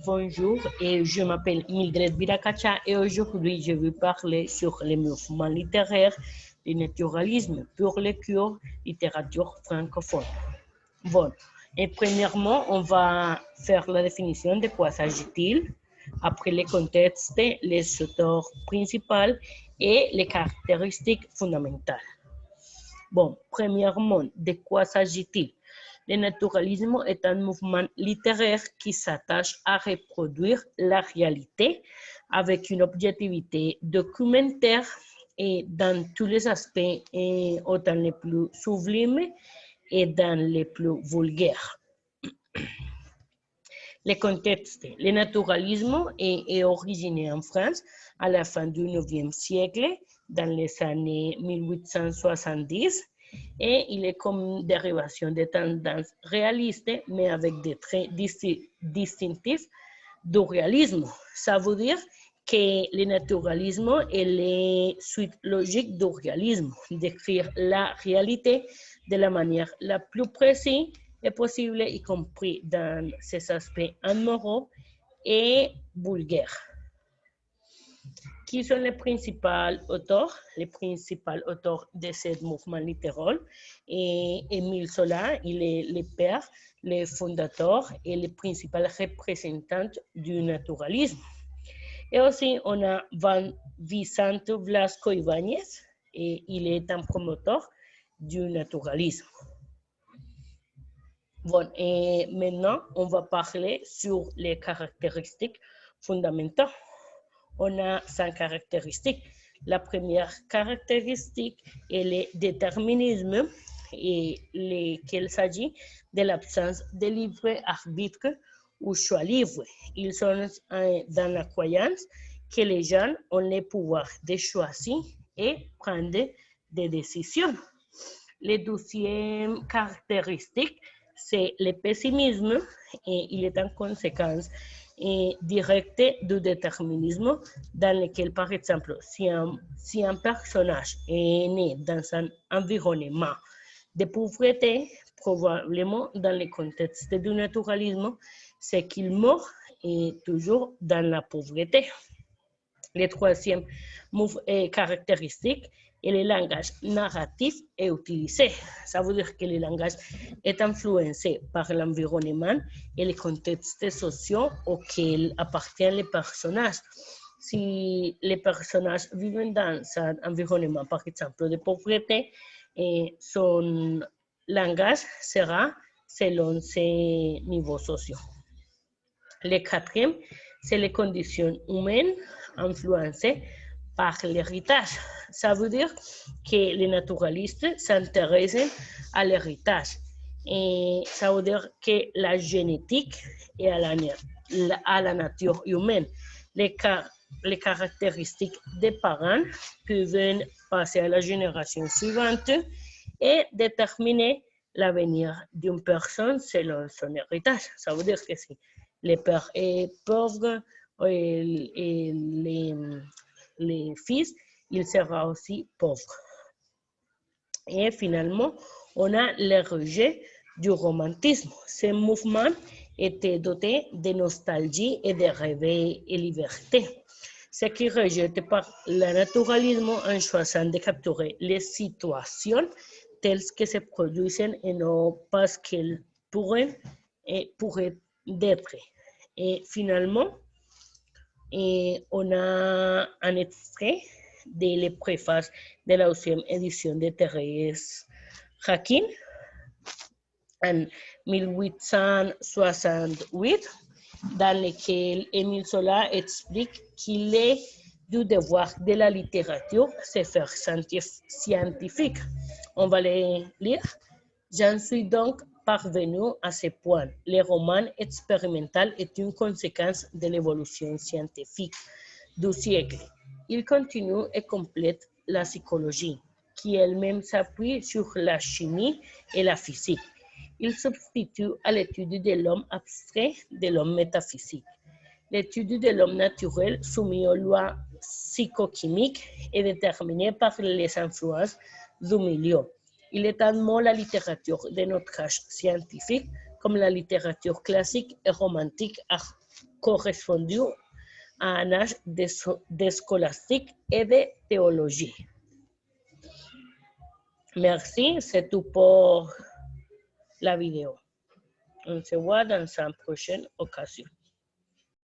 Bonjour, et je m'appelle Mildred Birakacha et aujourd'hui je vais parler sur les mouvements littéraires du naturalisme pour lecture littérature francophone. Bon, et premièrement, on va faire la définition de quoi s'agit-il, après les contextes, les auteurs principaux et les caractéristiques fondamentales. Bon, premièrement, de quoi s'agit-il? Le naturalisme est un mouvement littéraire qui s'attache à reproduire la réalité avec une objectivité documentaire et dans tous les aspects, et autant les plus sublimes et dans les plus vulgaires. Le contexte, le naturalisme est originaire en France à la fin du 9e siècle, dans les années 1870, et il est comme dérivation des tendances réalistes, mais avec des traits distinctifs du réalisme. Ça veut dire que le naturalisme est la suite logique du réalisme, d'écrire la réalité de la manière la plus précise est possible, y compris dans ses aspects amoureux et vulgaires. Qui sont les principaux auteurs? Les principaux auteurs de ce mouvement littéraire et Émile Zola, il est le père, le fondateur et le principal représentant du naturalisme. Et aussi, on a Vicente Blasco Ibáñez, et il est un promoteur du naturalisme. Bon, et maintenant, on va parler sur les caractéristiques fondamentales. On a 5 caractéristiques. La première caractéristique est le déterminisme, et lequel s'agit de l'absence de libre arbitre ou choix libre. Ils sont dans la croyance que les gens ont le pouvoir de choisir et prendre des décisions. La deuxième caractéristique, c'est le pessimisme, et il est en conséquence directe du déterminisme, dans lequel, par exemple, si un personnage est né dans un environnement de pauvreté, probablement dans le contexte du naturalisme, c'est qu'il meurt toujours dans la pauvreté. La troisième caractéristique est le langage narratif est utilisé. Ça veut dire que le langage est influencé par l'environnement et les contextes sociaux auxquels appartiennent les personnages. Si les personnages vivent dans un environnement, par exemple, de pauvreté, son langage sera selon ses niveaux sociaux. Le quatrième, c'est les conditions humaines influencées par l'héritage. Ça veut dire que les naturalistes s'intéressent à l'héritage. Et ça veut dire que la génétique est à la nature humaine. Les caractéristiques des parents peuvent passer à la génération suivante et déterminer l'avenir d'une personne selon son héritage. Ça veut dire que si le père est pauvre et les fils, il sera aussi pauvre. Et finalement, on a le rejet du romantisme. Ce mouvement était doté de nostalgie et de réveil et liberté. Ce qui rejette par le naturalisme en choisissant de capturer les situations telles que se produisent et non parce qu'elles pourraient d'être. Et finalement, on a un extrait de la préface de la 11e édition de Thérèse Raquin en 1868, dans lequel Émile Zola explique qu'il est du devoir de la littérature se faire scientifique. On va les lire. J'en suis donc parvenu à ce point. Le roman expérimental est une conséquence de l'évolution scientifique du siècle. Il continue et complète la psychologie, qui elle-même s'appuie sur la chimie et la physique. Il substitue à l'étude de l'homme abstrait de l'homme métaphysique. L'étude de l'homme naturel soumis aux lois psychochimiques est déterminée par les influences du milieu. Il est un mot la littérature de notre âge scientifique, comme la littérature classique et romantique correspondu à un âge de scolastique et de théologie. Merci, c'est tout pour la vidéo. On se voit dans une prochaine occasion.